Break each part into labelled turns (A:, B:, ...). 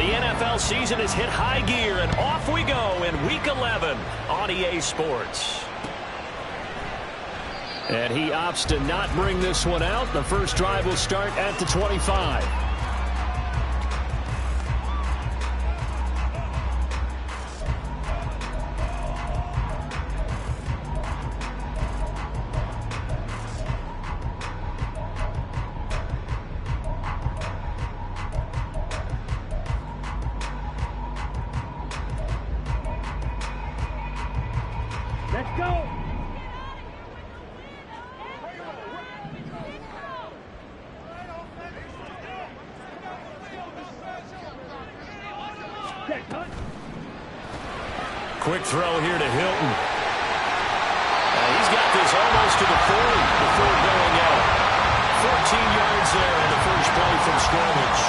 A: The NFL season has hit high gear, and off we go in Week 11 on EA Sports. And he opts to not bring this one out. The first drive will start at the 25.
B: Let's go.
A: Quick throw here to Hilton. He's got this almost to the 40 before going out. 14 yards there on the first play from scrimmage.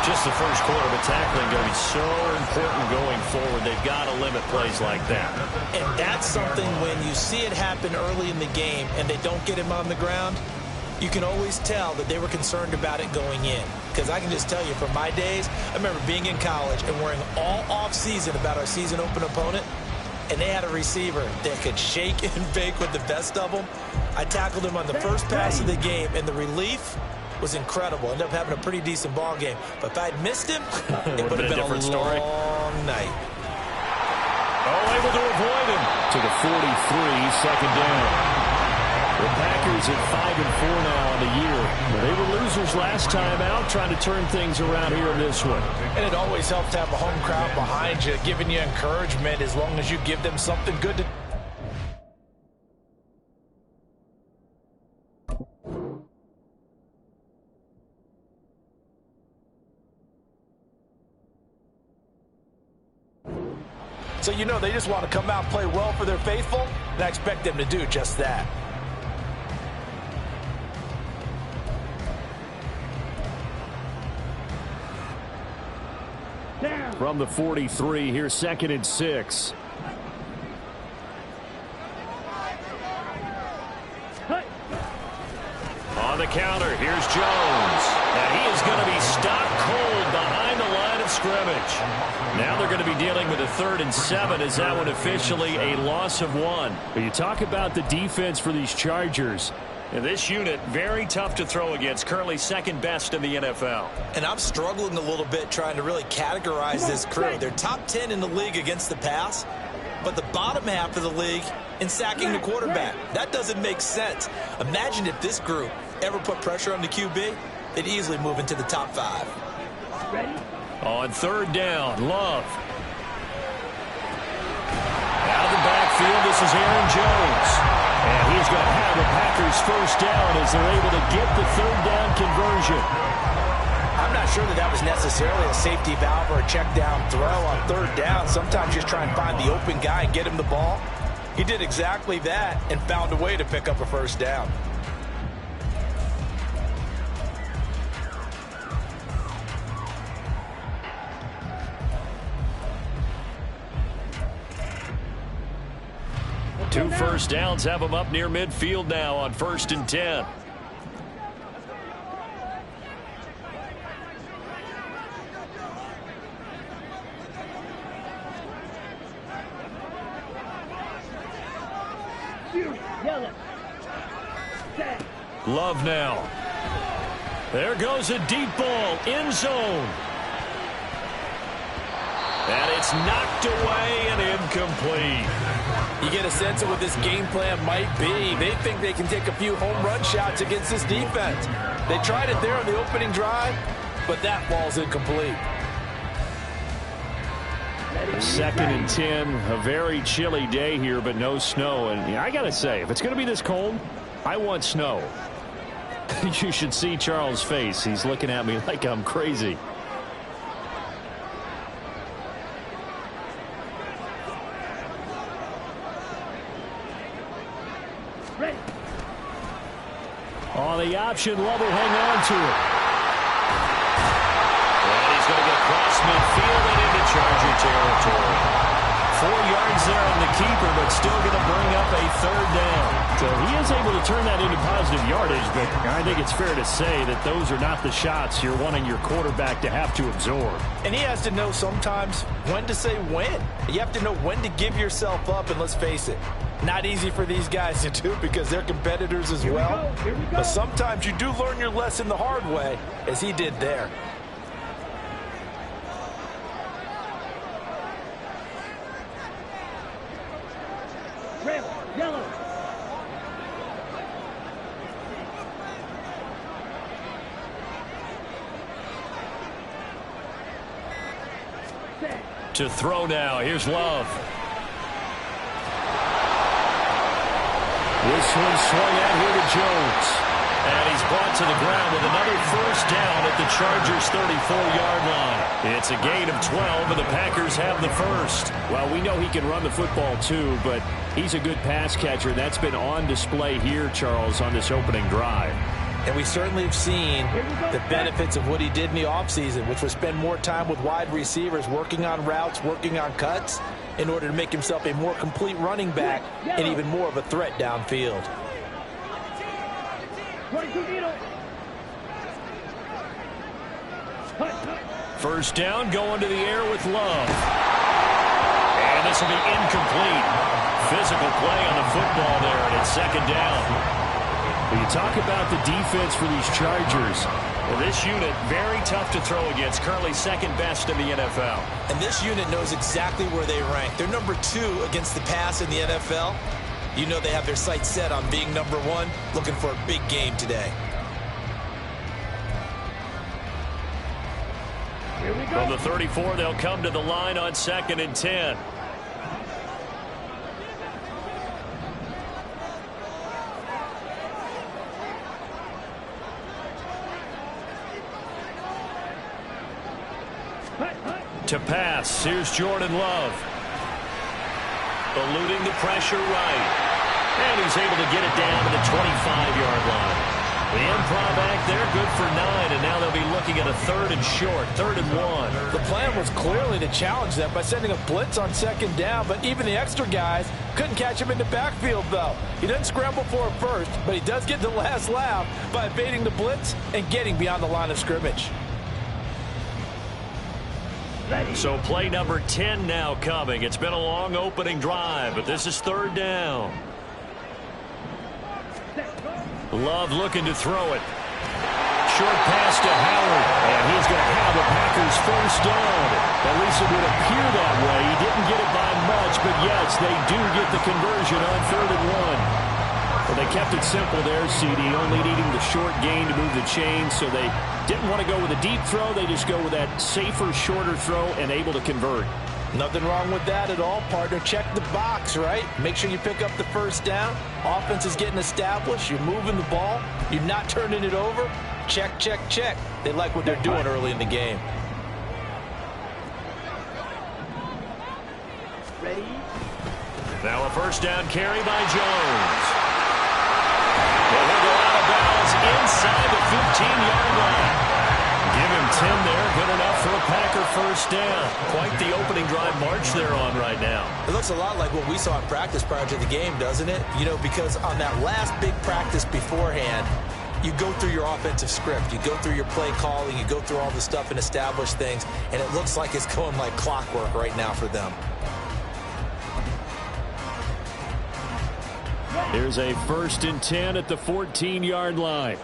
A: Just the first quarter, but tackling going to be so important going forward. They've got to limit plays like that.
C: And that's something when you see it happen early in the game and they don't get him on the ground, you can always tell that they were concerned about it going in. Because I can just tell you, from my days, I remember being in college and worrying all off-season about our season open opponent, and they had a receiver that could shake and bake with the best of them. I tackled him on the first pass of the game, and the relief was incredible. Ended up having a pretty decent ball game. But if I'd missed him, it would have been a
A: different
C: long
A: story.
C: night.
A: Oh, able to avoid him. To the 43, second down. The Packers at 5-4 now on the year. They were losers last time out, trying to turn things around here in this one.
C: And it always helps to have a home crowd behind you, giving you encouragement as long as you give them something good to do. So you know they just want to come out and play well for their faithful, and I expect them to do just that.
A: From the 43, here's 2nd and 6. On the counter, here's Jones. And he is going to be stopped cold behind the line of scrimmage. Now they're going to be dealing with a 3rd and 7. Is that one officially a loss of 1? But you talk about the defense for these Chargers. And this unit, very tough to throw against, currently 2nd best in the NFL.
C: And I'm struggling a little bit trying to really categorize this crew. They're top 10 in the league against the pass, but the bottom half of the league in sacking the quarterback. That doesn't make sense. Imagine if this group ever put pressure on the QB, they'd easily move into the top 5.
A: On 3rd down, Love. Out of the backfield, this is Aaron Jones. And he's going to have the Packers first down as they're able to get the 3rd down conversion.
C: I'm not sure that was necessarily a safety valve or a check down throw on 3rd down. Sometimes just try and find the open guy and get him the ball. He did exactly that and found a way to pick up a first down.
A: Two first downs have them up near midfield now on 1st and 10. Love now. There goes a deep ball, end zone. And it's knocked away and incomplete.
C: You get a sense of what this game plan might be. They think they can take a few home run shots against this defense. They tried it there on the opening drive, but that ball's incomplete.
A: 2nd and 10, a very chilly day here, but no snow. And I got to say, if it's going to be this cold, I want snow. You should see Charles' face. He's looking at me like I'm crazy. On the option, Love will hang on to it. And he's going to get cross midfield and into Charger territory. yards there on the keeper, but still going to bring up a third down. So he is able to turn that into positive yardage, but I think it's fair to say that those are not the shots you're wanting your quarterback to have to absorb.
C: And he has to know sometimes when to say when. You have to know when to give yourself up, and let's face it, not easy for these guys to do because they're competitors as well. But sometimes you do learn your lesson the hard way, as he did there.
B: Red, yellow.
A: To throw now. Here's Love. This one swung out here to Jones. And he's brought to the ground with another first down at the Chargers' 34-yard line. It's a gain of 12, and the Packers have the first. Well, we know he can run the football too, but he's a good pass catcher. That's been on display here, Charles, on this opening drive.
C: And we certainly have seen the benefits of what he did in the offseason, which was spend more time with wide receivers, working on routes, working on cuts, in order to make himself a more complete running back and even more of a threat downfield.
A: First down, going to the air with Love. And this will be incomplete. Physical play on the football there, and it's second down. When you talk about the defense for these Chargers, well, this unit, very tough to throw against, currently second best in the NFL.
C: And this unit knows exactly where they rank. They're number 2 against the pass in the NFL. You know they have their sights set on being number 1, looking for a big game today.
A: From the 34, they'll come to the line on 2nd and 10. To pass, here's Jordan Love. Eluding the pressure right. And he's able to get it down to the 25-yard line. The improv act there, good for 9, and now they'll be looking at a 3rd and short, 3rd and 1.
C: The plan was clearly to challenge them by sending a blitz on 2nd down, but even the extra guys couldn't catch him in the backfield, though. He didn't scramble for it first, but he does get the last laugh by evading the blitz and getting beyond the line of scrimmage.
A: So play number 10 now coming. It's been a long opening drive, but this is 3rd down. Love looking to throw it. Short pass to Howard, and he's going to have the Packers first down. At least it would appear that way. He didn't get it by much, but yes, they do get the conversion on 3rd and 1. Well, they kept it simple there, CD, only needing the short gain to move the chains, so they didn't want to go with a deep throw. They just go with that safer, shorter throw and able to convert.
C: Nothing wrong with that at all, partner. Check the box, right? Make sure you pick up the first down. Offense is getting established. You're moving the ball. You're not turning it over. Check, check, check. They like what they're doing early in the game.
B: Ready?
A: Now a first down carry by Jones. Well, he'll go out of bounds inside the 15-yard line. Give him 10 there. Good enough for a Packer first down. Quite the opening drive march they're on right now.
C: It looks a lot like what we saw in practice prior to the game, doesn't it? You know, because on that last big practice beforehand, you go through your offensive script. You go through your play calling. You go through all the stuff and establish things. And it looks like it's going like clockwork right now for them.
A: Here's a 1st and 10 at the 14-yard line.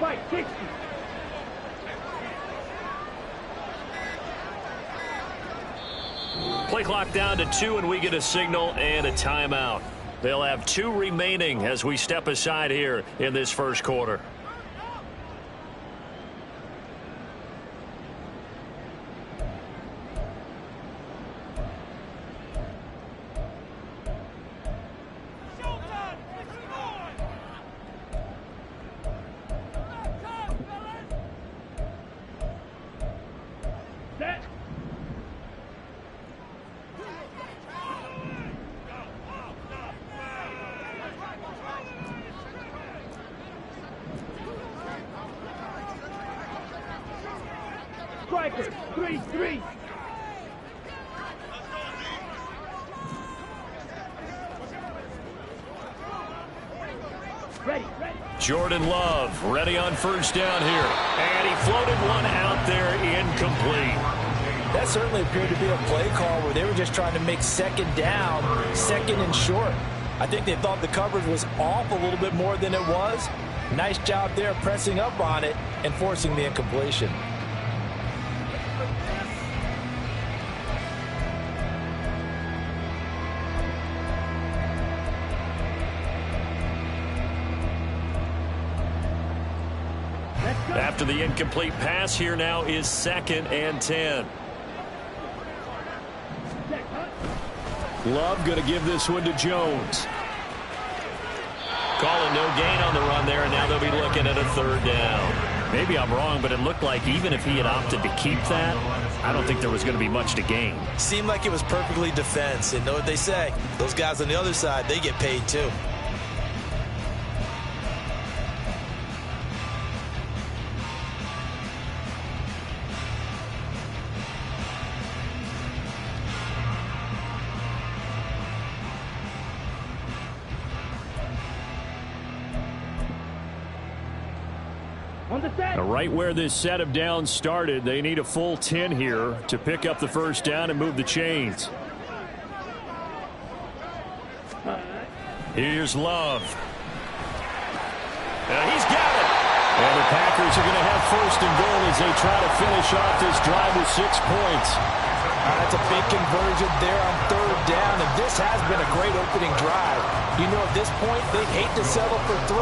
B: Right, 60.
A: Play clock down to 2, and we get a signal and a timeout. They'll have 2 remaining as we step aside here in this first quarter.
B: Striker, 3-3. Ready.
A: Jordan Love ready on first down here. And he floated one out there incomplete.
C: That certainly appeared to be a play call where they were just trying to make second down, second and short. I think they thought the coverage was off a little bit more than it was. Nice job there pressing up on it and forcing the incompletion.
A: After the incomplete pass, here now is 2nd and 10. Love going to give this one to Jones. Calling no gain on the run there, and now they'll be looking at a 3rd down. Maybe I'm wrong, but it looked like even if he had opted to keep that, I don't think there was going to be much to gain.
C: Seemed like it was perfectly defense. And know what they say? Those guys on the other side, they get paid too.
A: Right where this set of downs started, they need a full 10 here to pick up the first down and move the chains. Here's Love. He's got it. And the Packers are going to have 1st and goal as they try to finish off this drive with 6 points.
C: That's a big conversion there on 3rd down, and this has been a great opening drive. You know, at this point, they hate to settle for 3,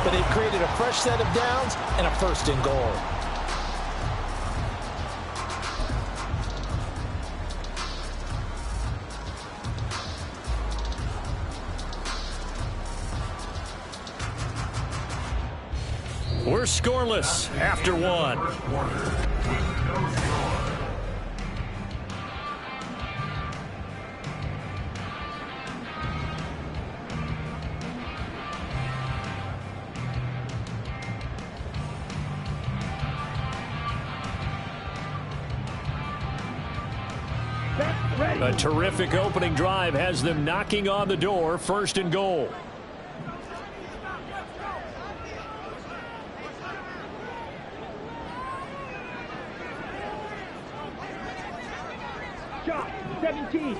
C: but they've created a fresh set of downs and a 1st and goal.
A: We're scoreless after 1. A terrific opening drive has them knocking on the door. 1st and goal.
B: Shot, 17.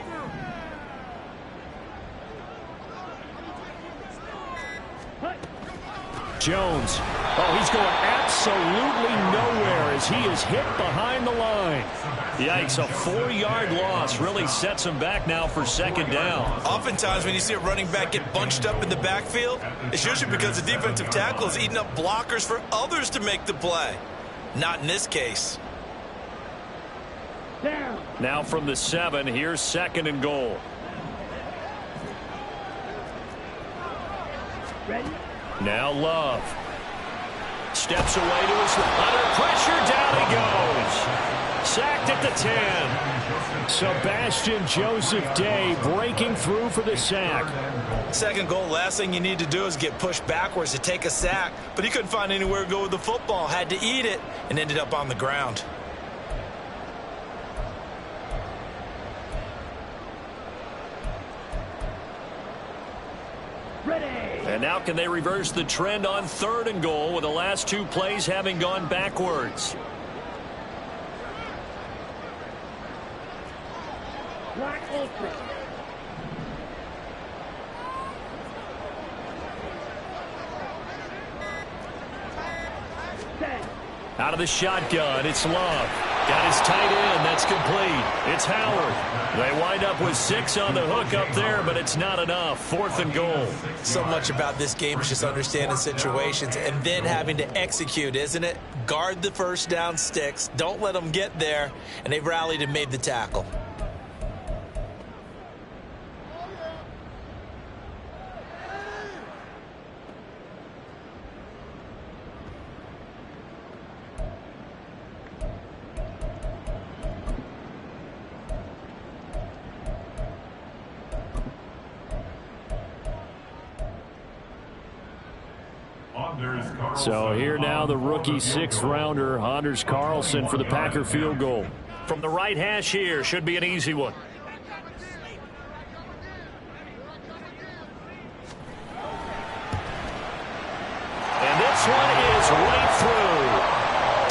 A: Jones. Oh, he's going absolutely nowhere as he is hit behind the line. Yikes, a 4-yard loss really sets him back now for 2nd down.
C: Oftentimes when you see a running back get bunched up in the backfield, it's usually because the defensive tackle is eating up blockers for others to make the play. Not in this case.
B: Down.
A: Now from the 7, here's 2nd and goal.
B: Ready?
A: Now Love. Steps away to his left. Under pressure, down he goes. Sacked at the 10. Sebastian Joseph Day breaking through for the sack.
C: 2nd goal, last thing you need to do is get pushed backwards to take a sack. But he couldn't find anywhere to go with the football. Had to eat it and ended up on the ground.
A: And now can they reverse the trend on 3rd and goal with the last 2 plays having gone backwards?
B: Black Ultra.
A: Out of the shotgun, it's Love. Got his tight end, that's complete. It's Howard. They wind up with 6 on the hook up there, but it's not enough. 4th and goal.
C: So much about this game is just understanding situations and then having to execute, isn't it? Guard the first down sticks. Don't let them get there. And they've rallied and made the tackle.
A: So here now the rookie 6th rounder, Anders Carlson, for the Packer field goal. From the right hash here, should be an easy one. And this one is right through.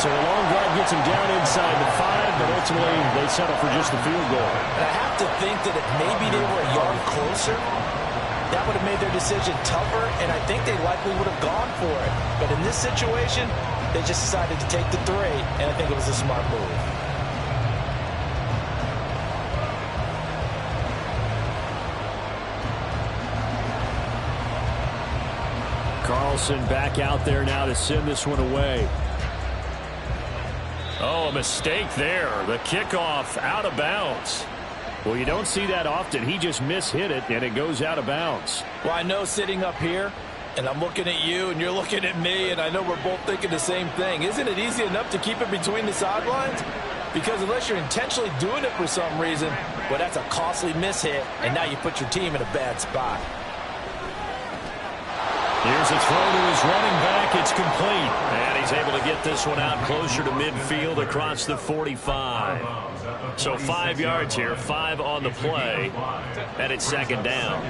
A: So the long drive gets him down inside the 5, but ultimately they settle for just the field goal.
C: And I have to think that if maybe they were a yard closer, that would have made their decision tougher, and I think they likely would have gone for it. But in this situation, they just decided to take the 3, and I think it was a smart move.
A: Carlson back out there now to send this one away. Oh, a mistake there. The kickoff out of bounds. Well, you don't see that often. He just mishit it, and it goes out of bounds.
C: Well, I know sitting up here, and I'm looking at you, and you're looking at me, and I know we're both thinking the same thing. Isn't it easy enough to keep it between the sidelines? Because unless you're intentionally doing it for some reason, well, that's a costly mishit, and now you put your team in a bad spot.
A: Here's a throw to his running back. It's complete. And he's able to get this one out closer to midfield across the 45. So 5 yards here, 5 on the play, and it's 2nd down.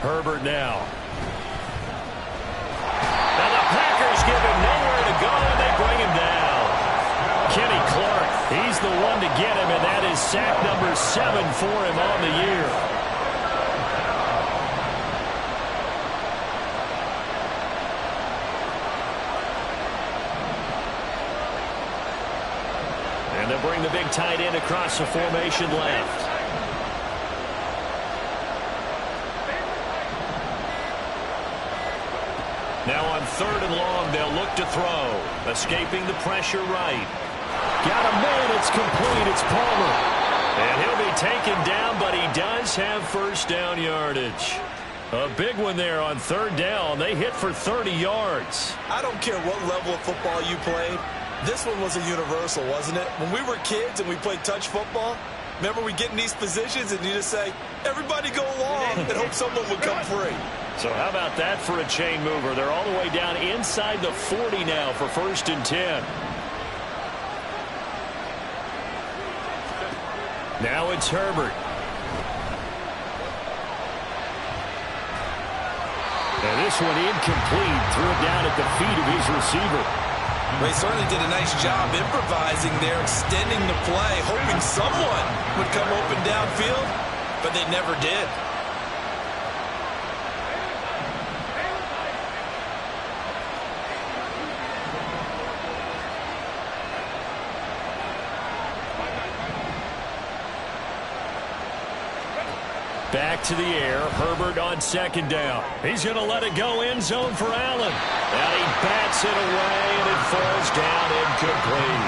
A: Herbert now. Now the Packers give him nowhere to go, and they bring him down. Kenny Clark, he's the one to get him, and that is sack number 7 for him on the year. And they'll bring the big tight end across the formation left. Now on 3rd and long, they'll look to throw. Escaping the pressure right. Got a man, it's complete, it's Palmer. And he'll be taken down, but he does have first down yardage. A big one there on 3rd down. They hit for 30 yards.
C: I don't care what level of football you played. This one was a universal, wasn't it? When we were kids and we played touch football, remember we get in these positions and you just say, everybody go along, and hope someone would come free.
A: So how about that for a chain mover? They're all the way down inside the 40 now for 1st and 10. Now it's Herbert. And this one incomplete. Threw it down at the feet of his receiver.
C: They certainly did a nice job improvising there, extending the play, hoping someone would come open downfield, but they never did.
A: Back to the air. Herbert on 2nd down. He's going to let it go end zone for Allen. And he bats it away, and it falls down incomplete.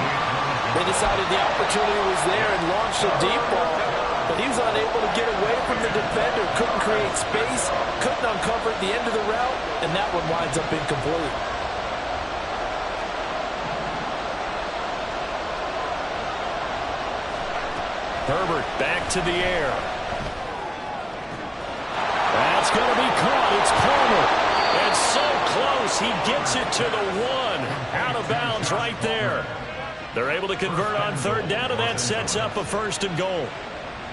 C: They decided the opportunity was there and launched a deep ball, but he was unable to get away from the defender, couldn't create space, couldn't uncover at the end of the route, and that one winds up incomplete.
A: Herbert back to the air. That's going to be caught. It's Palmer. And so close. He gets it to the 1. Out of bounds right there. They're able to convert on 3rd down, and that sets up a 1st and goal.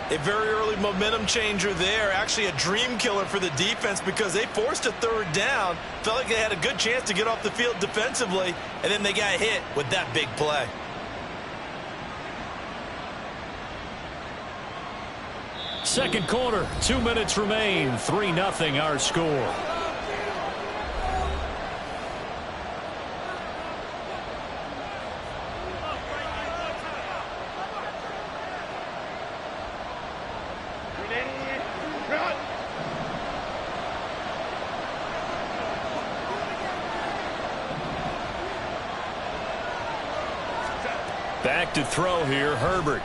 C: A very early momentum changer there. Actually a dream killer for the defense because they forced a 3rd down. Felt like they had a good chance to get off the field defensively, and then they got hit with that big play.
A: Second quarter, 2 minutes remain. 3-0 our score. Back to throw here, Herbert.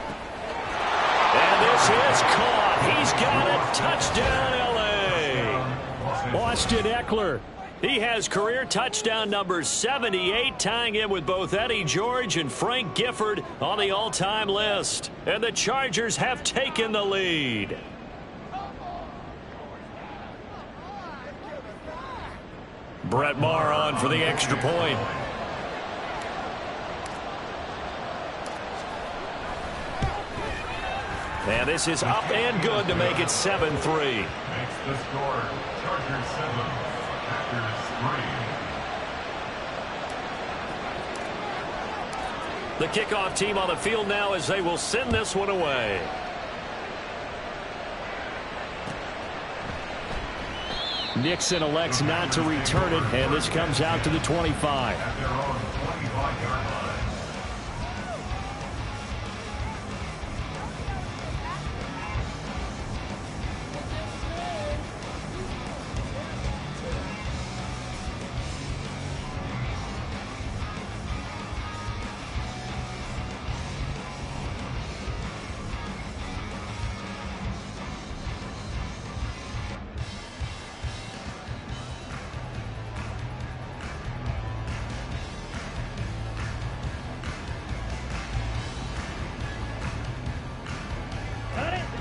A: And this is caught. He's got it. Touchdown, L.A. Austin Eckler He has career touchdown number 78, tying him with both Eddie George and Frank Gifford on the all-time list. And the Chargers have taken the lead. Brett Maher on for the extra point. And this is up and good to make it 7-3.
D: Makes the score Chargers 7, Packers 3.
A: The kickoff team on the field now as they will send this one away. Nixon elects not to return it, and this comes out to the 25.
D: At their own 25-yard line.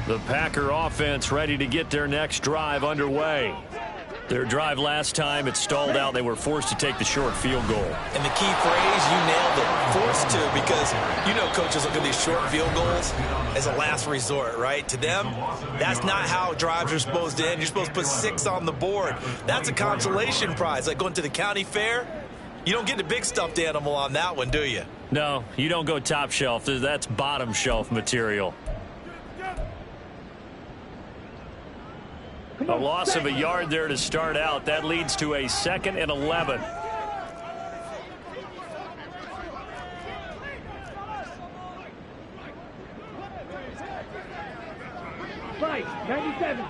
A: The Packer offense ready to get their next drive underway. Their drive last time, it stalled out. They were forced to take the short field goal.
C: And the key phrase, you nailed it, forced to, because you know coaches look at these short field goals as a last resort, right? To them, that's not how drives are supposed to end. You're supposed to put 6 on the board. That's a consolation prize, like going to the county fair. You don't get the big stuffed animal on that one, do you?
A: No, you don't go top shelf. That's bottom shelf material. A loss of a yard there to start out. That leads to a 2nd and 11.
B: Fight, 97.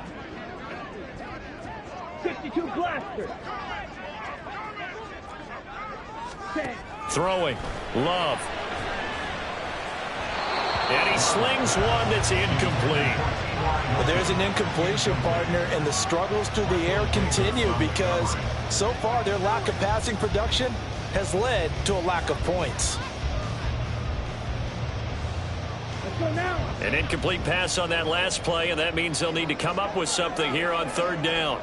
B: 62 blaster. 10.
A: Throwing. Love. And he slings one that's incomplete.
C: But there's an incompletion, partner, and the struggles through the air continue because so far their lack of passing production has led to a lack of points.
B: Let's go now.
A: An incomplete pass on that last play, and that means they'll need to come up with something here on 3rd down.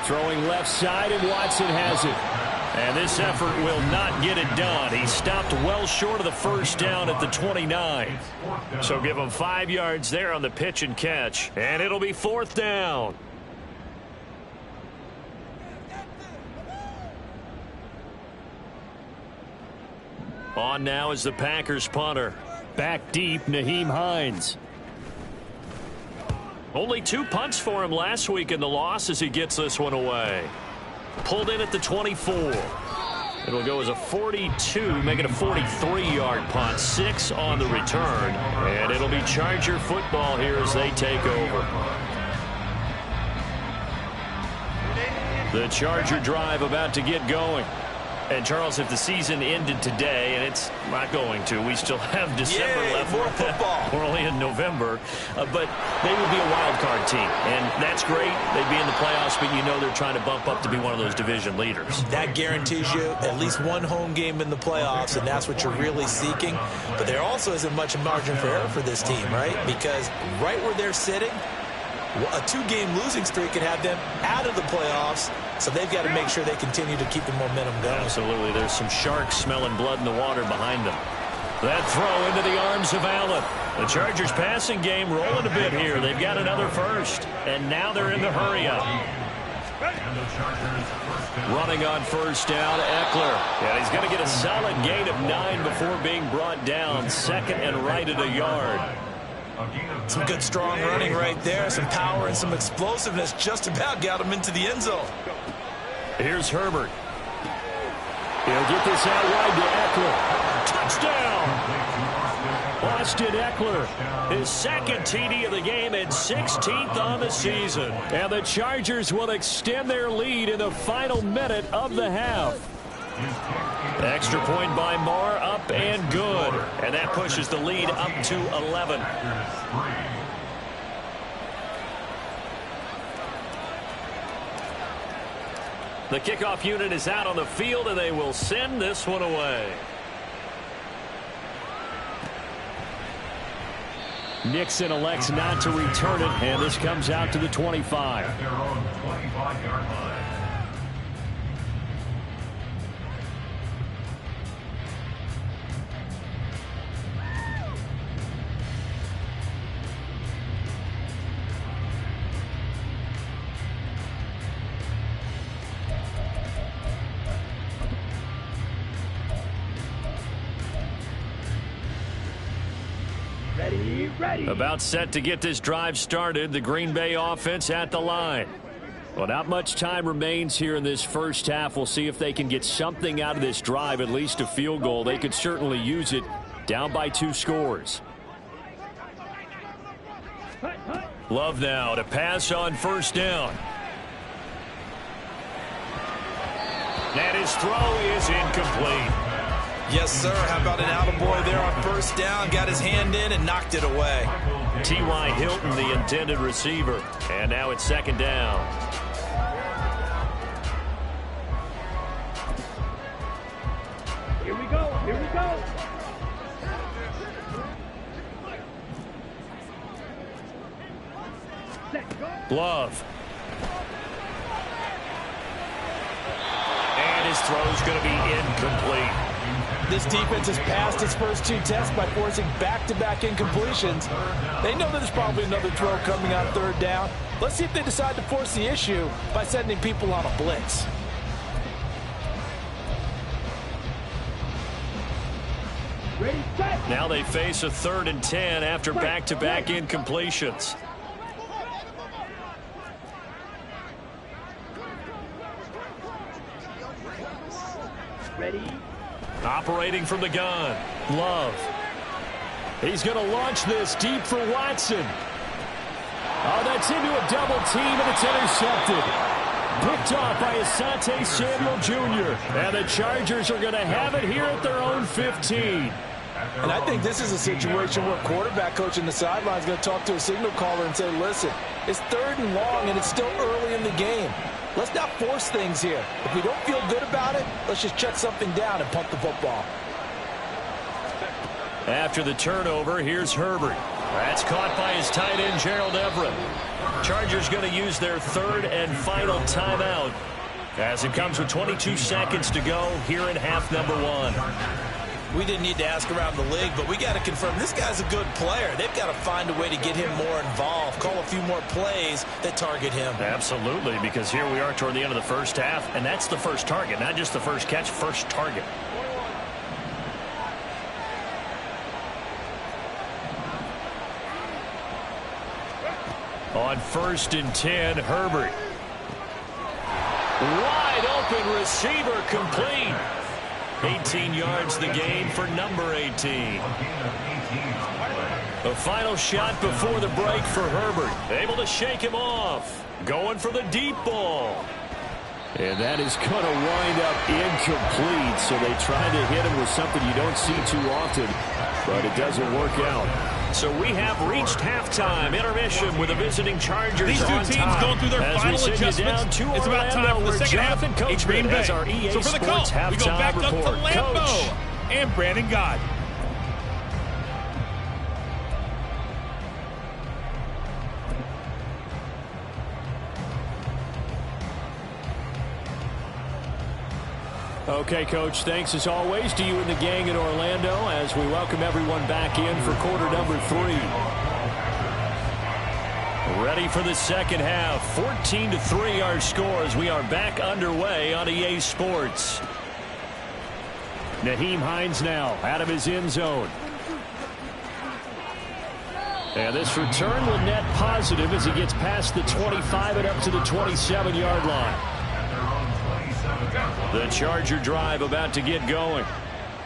A: Throwing left side, and Watson has it. And this effort will not get it done. He stopped well short of the 1st down at the 29. So give him 5 yards there on the pitch and catch. And it'll be 4th down. On now is the Packers punter. Back deep, Nyheim Hines. Only 2 punts for him last week in the loss as he gets this one away. Pulled in at the 24. It'll go as a 42, make it a 43-yard punt. 6 on the return. And it'll be Charger football here as they take over. The Charger drive about to get going. And, Charles, if the season ended today, and it's not going to, we still have December left.
C: More football.
A: We're only in November. But they would be a wild card team. And that's great. They'd be in the playoffs, but you know they're trying to bump up to be one of those division leaders.
C: That guarantees you at least one home game in the playoffs, and that's what you're really seeking. But there also isn't much margin for error for this team, right? Because right where they're sitting, a 2-game losing streak could have them out of the playoffs. So they've got to make sure they continue to keep the momentum going.
A: Absolutely. There's some sharks smelling blood in the water behind them. That throw into the arms of Allen. The Chargers passing game rolling a bit here. They've got another 1st. And now they're in the hurry-up. Running on 1st down, Eckler. And he's going to get a solid gain of 9 before being brought down. 2nd and right at a yard.
C: Some good strong running right there. Some power and some explosiveness just about got him into the end zone.
A: Here's Herbert. He'll get this out wide to Eckler. Touchdown! Austin Eckler, his 2nd TD of the game and 16th on the season. And the Chargers will extend their lead in the final minute of the half. Extra point by Marr, up and good. And that pushes the lead up to 11. The kickoff unit is out on the field, and they will send this one away. Nixon elects not to return it, and this comes out to the 25.
D: At their own 25-yard line.
B: Ready.
A: About set to get this drive started. The Green Bay offense at the line. Well, not much time remains here in this first half. We'll see if they can get something out of this drive, at least a field goal. They could certainly use it. Down by 2 scores. Love now to pass on first down. And his throw is incomplete.
C: Yes, sir. How about an attaboy there on first down? Got his hand in and knocked it away.
A: T.Y. Hilton, the intended receiver. And now it's second down.
B: Here we go. Set, go.
A: Love. And his throw's going to be incomplete.
C: This defense has passed its first 2 tests by forcing back-to-back incompletions. They know that there's probably another throw coming on third down. Let's see if they decide to force the issue by sending people on a blitz.
B: Ready, set.
A: Now they face a 3rd and 10 after back-to-back incompletions.
B: Ready.
A: Operating from the gun. Love. He's going to launch this deep for Watson. Oh, that's into a double team, and it's intercepted. Picked off by Asante Samuel Jr. And the Chargers are going to have it here at their own 15.
C: And I think this is a situation where quarterback coach in the sideline is going to talk to a signal caller and say, listen, it's 3rd and long, and it's still early in the game. Let's not force things here. If we don't feel good about it, let's just check something down and punt the football.
A: After the turnover, here's Herbert. That's caught by his tight end, Gerald Everett. Chargers going to use their 3rd and final timeout as it comes with 22 seconds to go here in half number 1.
C: We didn't need to ask around the league, but we got to confirm this guy's a good player. They've got to find a way to get him more involved, call a few more plays that target him.
A: Absolutely, because here we are toward the end of the first half, and that's the first target, not just the first catch, first target. On 1st and 10, Herbert. Wide open receiver, complete. 18 yards the gain for number 18. The final shot before the break for Herbert. Able to shake him off. Going for the deep ball. And that is going to wind up incomplete. So they tried to hit him with something you don't see too often, but it doesn't work out. So we have reached halftime. Intermission with the visiting Chargers.
E: These two teams going through their final adjustments. It's about time for the second half in Green Bay. So for the call, we go back up to Lambeau and Brandon God.
A: Okay, Coach, thanks as always to you and the gang in Orlando as we welcome everyone back in for quarter number 3. Ready for the second half. 14-3 our score as we are back underway on EA Sports. Nyheim Hines now out of his end zone. And this return will net positive as he gets past the 25 and up to the 27-yard line. The Charger drive about to get going.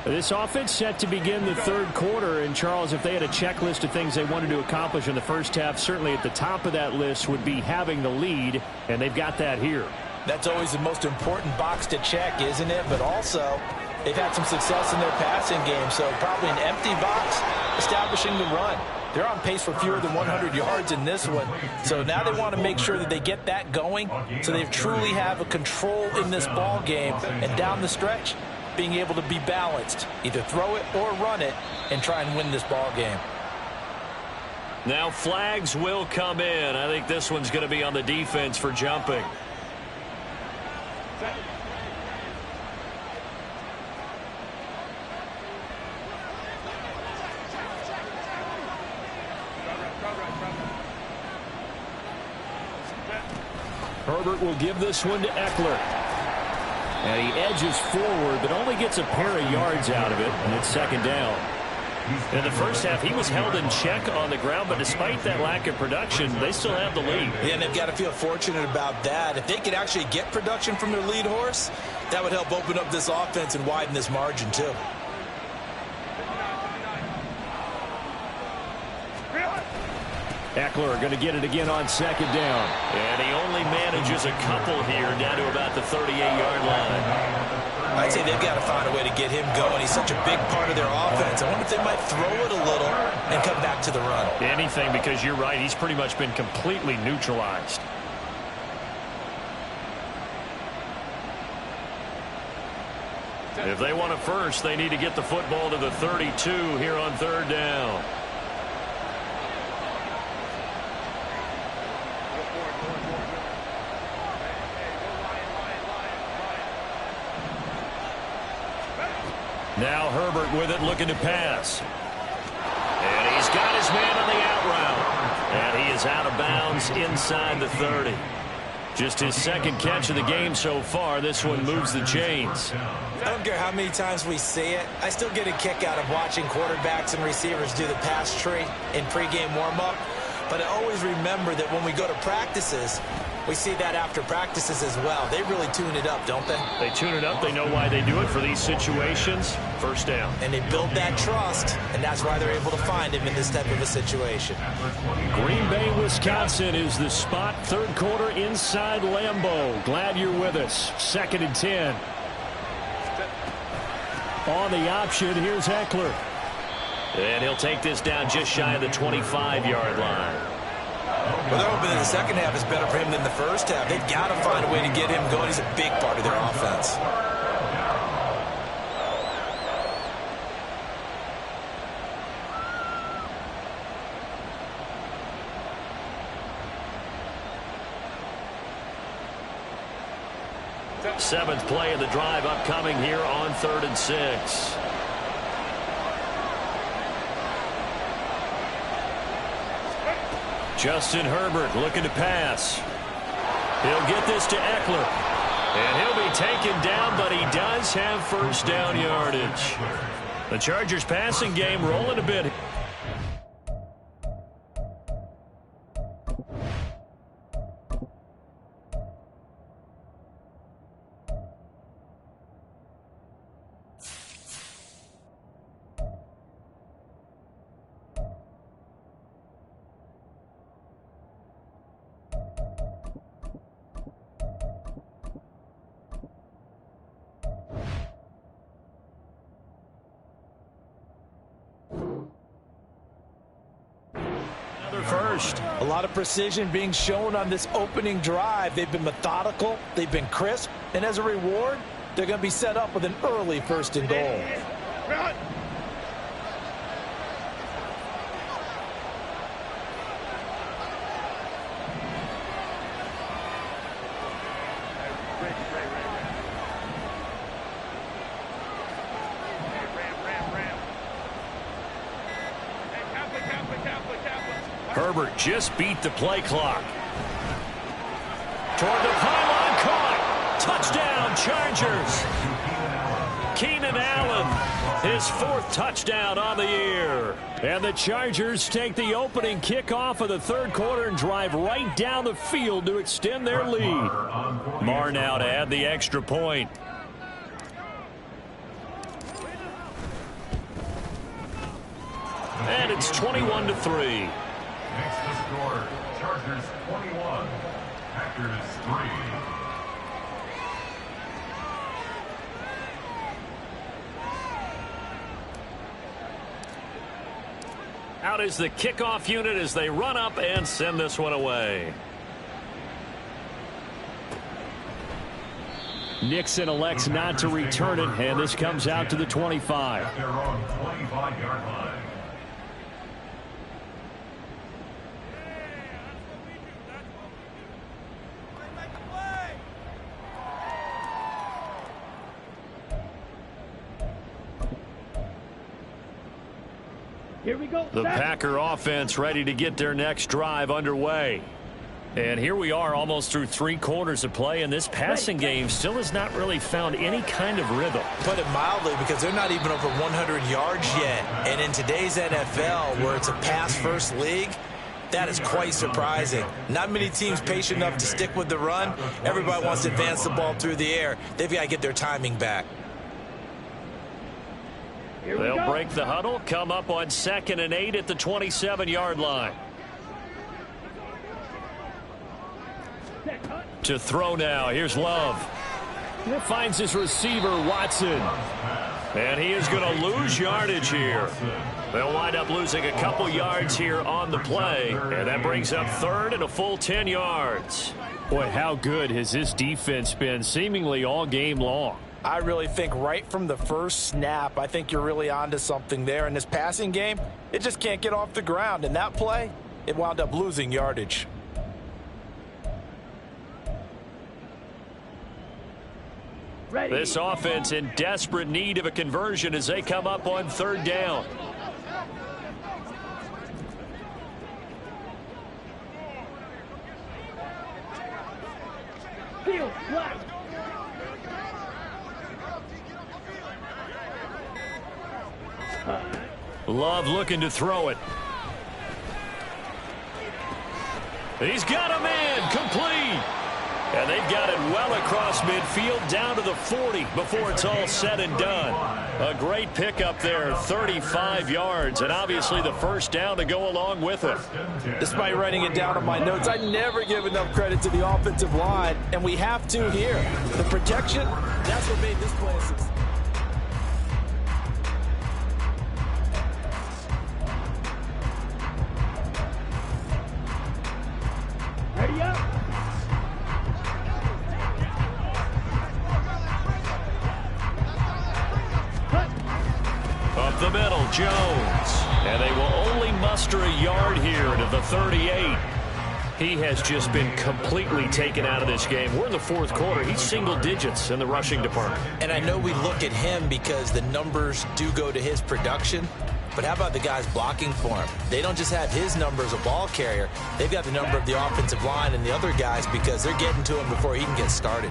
A: This offense set to begin the 3rd quarter. And, Charles, if they had a checklist of things they wanted to accomplish in the first half, certainly at the top of that list would be having the lead, and they've got that here.
C: That's always the most important box to check, isn't it? But also, they've had some success in their passing game, so probably an empty box establishing the run. They're on pace for fewer than 100 yards in this one, so now they want to make sure that they get that going so they truly have a control in this ball game, and down the stretch, being able to be balanced, either throw it or run it, and try and win this ball game.
A: Now flags will come in. I think this one's going to be on the defense for jumping. Herbert will give this one to Eckler. And he edges forward, but only gets a pair of yards out of it, and it's second down. In the first half, he was held in check on the ground, but despite that lack of production, they still have the lead.
C: Yeah, and they've got to feel fortunate about that. If they could actually get production from their lead horse, that would help open up this offense and widen this margin, too.
A: Eckler going to get it again on second down. And he only manages a couple here down to about the 38-yard line.
C: I'd say they've got to find a way to get him going. He's such a big part of their offense. I wonder if they might throw it a little and come back to the run.
A: Anything, because you're right. He's pretty much been completely neutralized. If they want a first, they need to get the football to the 32 here on third down. Now Herbert with it, looking to pass. And he's got his man on the out route. And he is out of bounds inside the 30. Just his second catch of the game so far. This one moves the chains.
C: I don't care how many times we see it. I still get a kick out of watching quarterbacks and receivers do the pass tree in pregame warm-up. But I always remember that when we go to practices, we see that after practices as well. They really tune it up, don't they?
A: They tune it up. They know why they do it for these situations. First down.
C: And they build that trust, and that's why they're able to find him in this type of a situation.
A: Green Bay, Wisconsin is the spot. Third quarter inside Lambeau. Glad you're with us. 2nd and 10. On the option, here's Eckler. And he'll take this down just shy of the 25-yard line.
C: Well, they're hoping that the second half is better for him than the first half. They've got to find a way to get him going. He's a big part of their offense.
A: Seventh play of the drive upcoming here on 3rd and 6. Justin Herbert looking to pass. He'll get this to Eckler. And he'll be taken down, but he does have first down yardage. The Chargers passing game rolling a bit. First.
C: A lot of precision being shown on this opening drive. They've been methodical, they've been crisp, and as a reward, they're going to be set up with an early 1st and goal.
A: Herbert just beat the play clock. Toward the pylon, caught. Touchdown, Chargers. Keenan Allen, his 4th touchdown on the year. And the Chargers take the opening kickoff of the 3rd quarter and drive right down the field to extend their lead. Marr now to add the extra point. And it's 21-3.
D: Next to score, Chargers 21, Packers 3.
A: out is the kickoff unit as they run up and send this one away. Nixon elects not to return it, and this comes out to the 25.
D: They're on 25-yard line.
B: Here we go.
A: The Packer offense ready to get their next drive underway. And here we are almost through 3 quarters of play, and this passing game still has not really found any kind of rhythm.
C: Put it mildly, because they're not even over 100 yards yet. And in today's NFL, where it's a pass-first league, that is quite surprising. Not many teams patient enough to stick with the run. Everybody wants to advance the ball through the air. They've got to get their timing back.
A: They'll break the huddle, come up on 2nd and 8 at the 27-yard line. To throw now. Here's Love. Finds his receiver, Watson. And he is going to lose yardage here. They'll wind up losing a couple yards here on the play. And that brings up 3rd and a full 10 yards. Boy, how good has this defense been seemingly all game long?
C: I really think right from the first snap, I think you're really onto something there. In this passing game, it just can't get off the ground. In that play, it wound up losing yardage.
B: Ready.
A: This offense in desperate need of a conversion as they come up on 3rd down.
B: Field left.
A: Love looking to throw it. He's got a man complete. And they've got it well across midfield down to the 40 before it's all said and done. A great pickup there, 35 yards, and obviously the first down to go along with it.
C: Despite writing it down on my notes, I never give enough credit to the offensive line, and we have to here. The protection, that's what made this play a success.
B: Ready up.
A: Up the middle, Jones. And they will only muster a yard here to the 38. He has just been completely taken out of this game. We're in the 4th quarter. He's single digits in the rushing department.
C: And I know we look at him because the numbers do go to his production. But how about the guys blocking for him? They don't just have his number as a ball carrier. They've got the number of the offensive line and the other guys because they're getting to him before he can get started.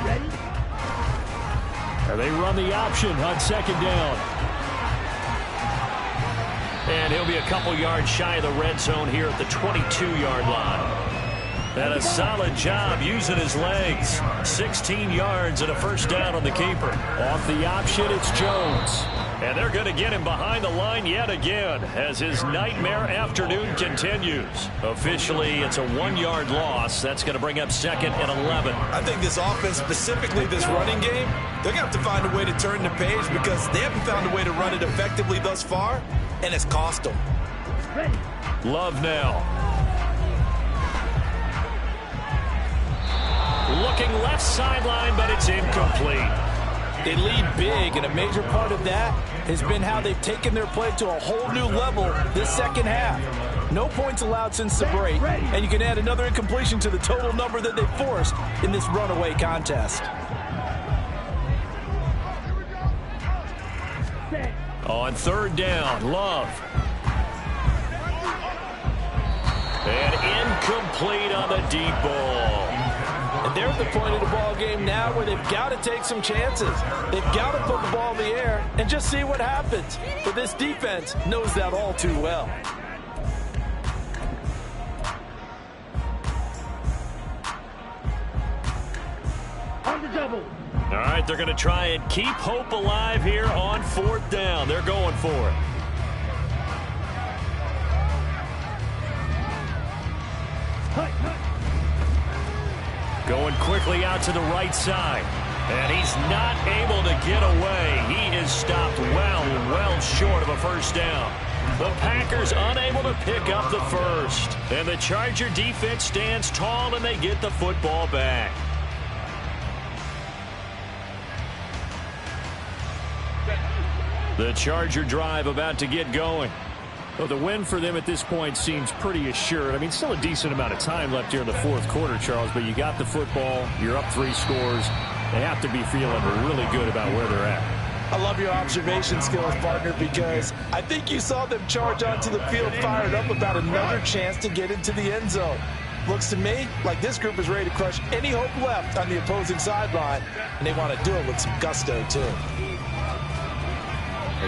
B: Ready.
A: And they run the option on 2nd down. And he'll be a couple yards shy of the red zone here at the 22-yard line. And a solid job using his legs. 16 yards and a first down on the keeper. Off the option, it's Jones. And they're going to get him behind the line yet again as his nightmare afternoon continues. Officially, it's a 1-yard loss. That's going to bring up 2nd and 11.
C: I think this offense, specifically this running game, they're going to have to find a way to turn the page because they haven't found a way to run it effectively thus far, and it's cost them.
B: Ready.
A: Love now. Looking left sideline, but it's incomplete.
C: They lead big, and a major part of that has been how they've taken their play to a whole new level this second half. No points allowed since the break, and you can add another incompletion to the total number that they forced in this runaway contest.
A: On 3rd down, Love. And incomplete on the deep ball.
C: And they're at the point of the ball game now where they've got to take some chances. They've got to put the ball in the air and just see what happens. But this defense knows that all too well.
B: On the double.
A: All right, they're going to try and keep hope alive here on 4th down. They're going for it. Going quickly out to the right side. And he's not able to get away. He is stopped well short of a first down. The Packers unable to pick up the first. And the Charger defense stands tall, and they get the football back. The Charger drive about to get going. Well, the win for them at this point seems pretty assured. I mean, still a decent amount of time left here in the fourth quarter, Charles, but you got the football. You're up 3 scores. They have to be feeling really good about where they're at.
C: I love your observation skills, partner, because I think you saw them charge onto the field fired up about another chance to get into the end zone. Looks to me like this group is ready to crush any hope left on the opposing sideline, and they want to do it with some gusto, too.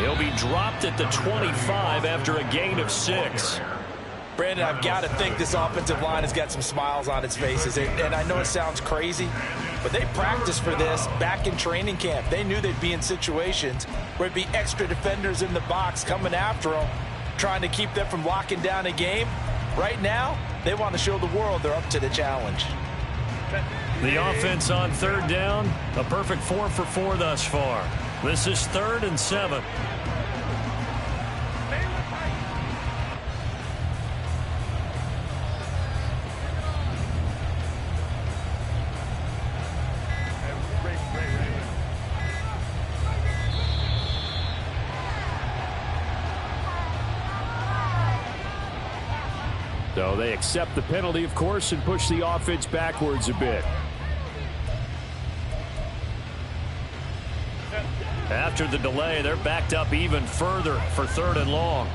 A: He'll be dropped at the 25 after a gain of 6.
C: Brandon, I've got to think this offensive line has got some smiles on its faces. And I know it sounds crazy, but they practiced for this back in training camp. They knew they'd be in situations where it'd be extra defenders in the box coming after them, trying to keep them from locking down a game. Right now, they want to show the world they're up to the challenge.
A: The offense on third down, a perfect 4 for 4 thus far. This is 3rd and 7. So they accept the penalty, of course, and push the offense backwards a bit. After the delay, they're backed up even further for 3rd and long.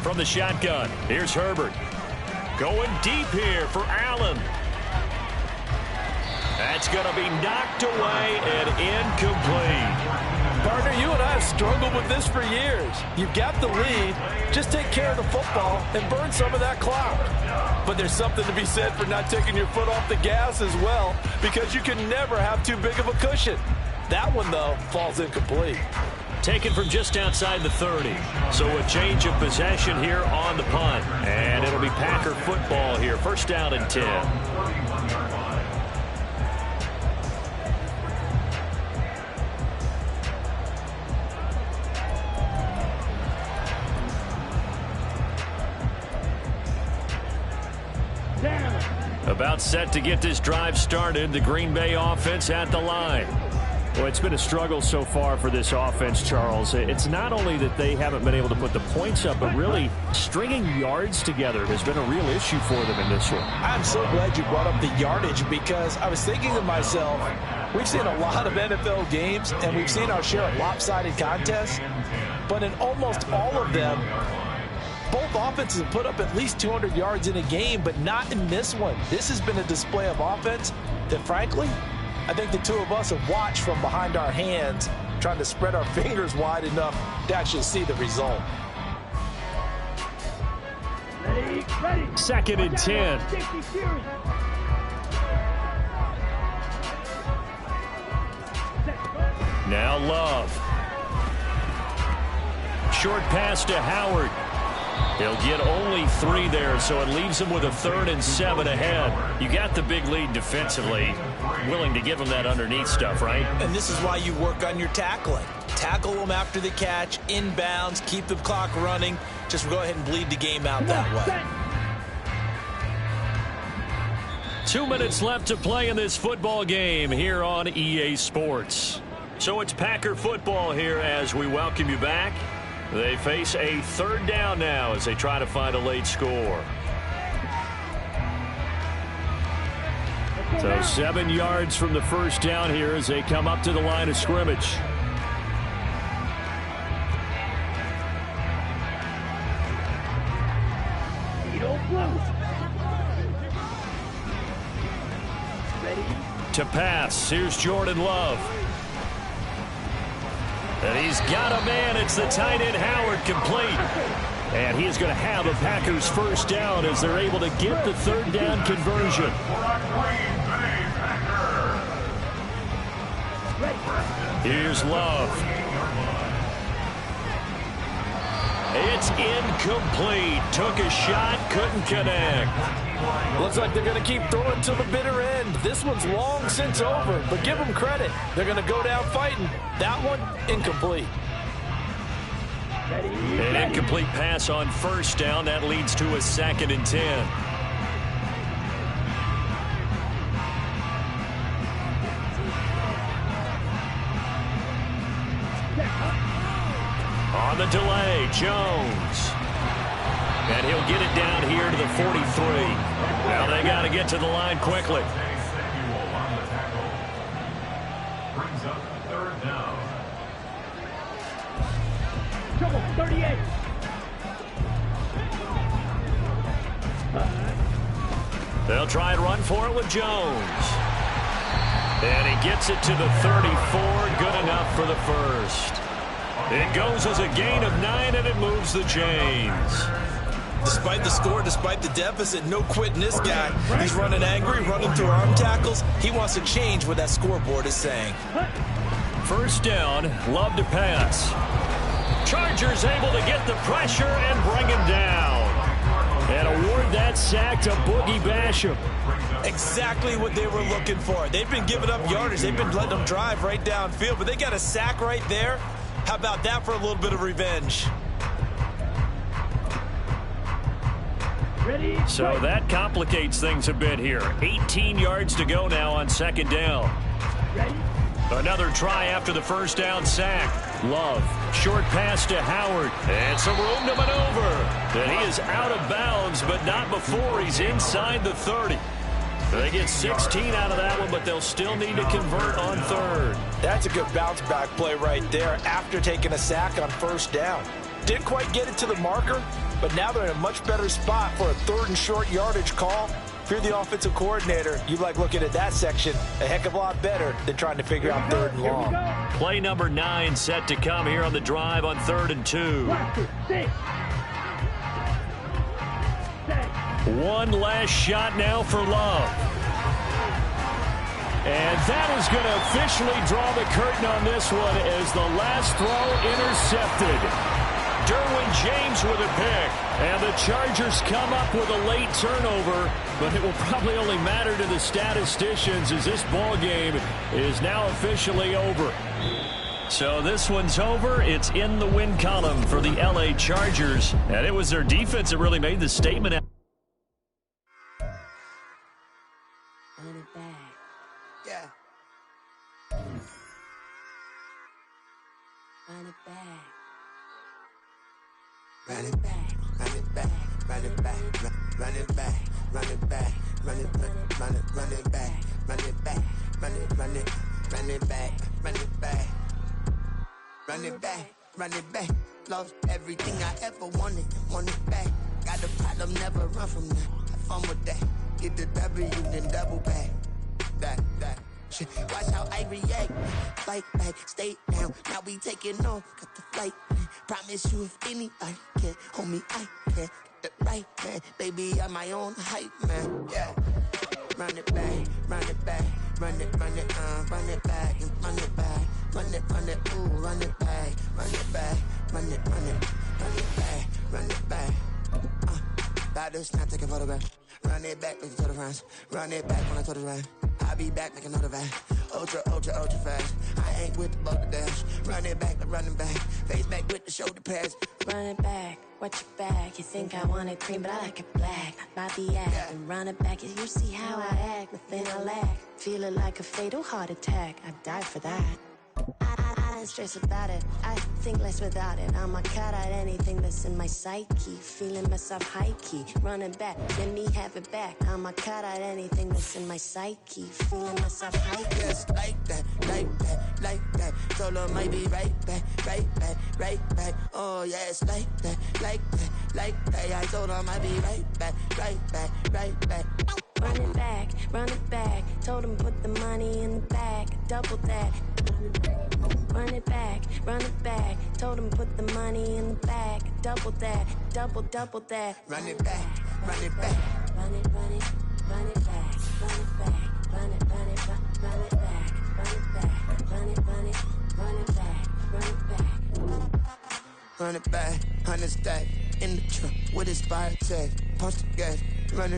A: From the shotgun, here's Herbert. Going deep here for Allen. That's going to be knocked away and incomplete.
C: Partner, you and I have struggled with this for years. You've got the lead. Just take care of the football and burn some of that clock. But there's something to be said for not taking your foot off the gas as well, because you can never have too big of a cushion. That one, though, falls incomplete.
A: Taken from just outside the 30. So a change of possession here on the punt. And it'll be Packer football here. First down and 10. About set to get this drive started. The Green Bay offense at the line. Well, it's been a struggle so far for this offense, Charles. It's not only that they haven't been able to put the points up, but really stringing yards together has been a real issue for them in this one.
C: I'm so glad you brought up the yardage, because I was thinking to myself, we've seen a lot of NFL games, and we've seen our share of lopsided contests, but in almost all of them, both offenses have put up at least 200 yards in a game, but not in this one. This has been a display of offense that, frankly, I think the two of us have watched from behind our hands, trying to spread our fingers wide enough to actually see the result.
B: Ready.
A: 2nd and 10. Now Love. Short pass to Howard. He'll get only 3 there, so it leaves him with a 3rd and 7 ahead. You got the big lead defensively. Willing to give him that underneath stuff, right?
C: And this is why you work on your tackling. Tackle them after the catch, inbounds, keep the clock running. Just go ahead and bleed the game out that way.
A: 2 minutes left to play in this football game here on EA Sports. So it's Packer football here as we welcome you back. They face a 3rd down now as they try to find a late score. So 7 yards from the first down here as they come up to the line of scrimmage. To pass, here's Jordan Love. And he's got a man. It's the tight end, Howard, complete. And he is going to have a Packers first down as they're able to get the third down conversion. Here's Love. It's incomplete. Took a shot, couldn't connect.
C: Looks like they're going to keep throwing to the bitter end. This one's long since over, but give them credit. They're going to go down fighting. That one, incomplete.
A: An incomplete pass on first down. That leads to a 2nd and 10. On the delay, Jones. And he'll get it down here to the 43. Now they got to get to the line quickly.
D: Brings up third down.
B: Trouble, 38.
A: They'll try and run for it with Jones. And he gets it to the 34. Good enough for the first. It goes as a gain of 9, and it moves the chains.
C: Despite the score, despite the deficit, no quitting this guy. He's running angry, running through arm tackles. He wants to change what that scoreboard is saying.
A: First down, Love to pass. Chargers able to get the pressure and bring him down. And award that sack to Boogie Basham.
C: Exactly what they were looking for. They've been giving up yardage. They've been letting them drive right downfield, but they got a sack right there. How about that for a little bit of revenge?
A: So that complicates things a bit here. 18 yards to go now on 2nd down. Another try after the first down sack. Love, short pass to Howard. And some room to maneuver. And he is out of bounds, but not before he's inside the 30. They get 16 out of that one, but they'll still need to convert on 3rd.
C: That's a good bounce-back play right there after taking a sack on first down. Didn't quite get it to the marker, but now they're in a much better spot for a 3rd and short yardage call. If you're the offensive coordinator, you like looking at that section a heck of a lot better than trying to figure out 3rd and long.
A: Play number 9 set to come here on the drive on 3rd and 2. One last shot now for Love. And that is going to officially draw the curtain on this one as the last throw intercepted. Derwin James with a pick. And the Chargers come up with a late turnover, but it will probably only matter to the statisticians as this ball game is now officially over. So this one's over. It's in the win column for the LA Chargers. And it was their defense that really made the statement.
F: Yeah. Run it back. Run it back. Run it back. Run it back. Run it back. Run it back. Run it back. Run it back. Run it back. Run it run it run it back. Run it back. Run it back. Run it back. Lost everything I ever wanted. Want it back. Got a problem, never run from that. Have fun with that. Get the W, then double back. That shit. Watch how I react. Fight back, stay down. Now we taking off. Got the flight. Promise you if anybody can, homie, I can. Get the right man. Baby, I'm my own hype man. Yeah. Run it back, run it back, run it back, and run it back, ooh, run it back, run it back, run it back, run it back. About to snap, take a photograph. Run it back, make it to the runs. Run it back when I told it right. I'll be back, make another back. Ultra fast. I ain't with the boulder dash. Run it back, running back. Face back with the shoulder pads.
G: Run it back, watch your back. You think I want it cream, but I like it black. Not the act, yeah. And run it back. You see how I act, nothing I lack. Feeling like a fatal heart attack. I'd die for that. I ain't stressed about it. I think less without it. I'ma cut out anything that's in my psyche. Feeling myself high-key. Running back, let me have it back. I'ma cut out anything that's in my psyche. Feeling myself high-key.
F: Just like that, like that, like that. Told her might be right back, right back. right back. Oh yeah, it's like that, like that, like that. I told him I'd be right back, right back, right back.
G: Run it back, run it back. Told him put the money in the bag, double that. Run it back, run it back. Told him put the money in the bag, double that, double that.
F: Run it back, run it back.
G: Run it, run it, run it back, run it back, run it, run it, run it back, run it back, run it, run it, run it back, run it back.
F: Run it back, 100 stack in the trunk with his fire tag. Punch the gas, run it.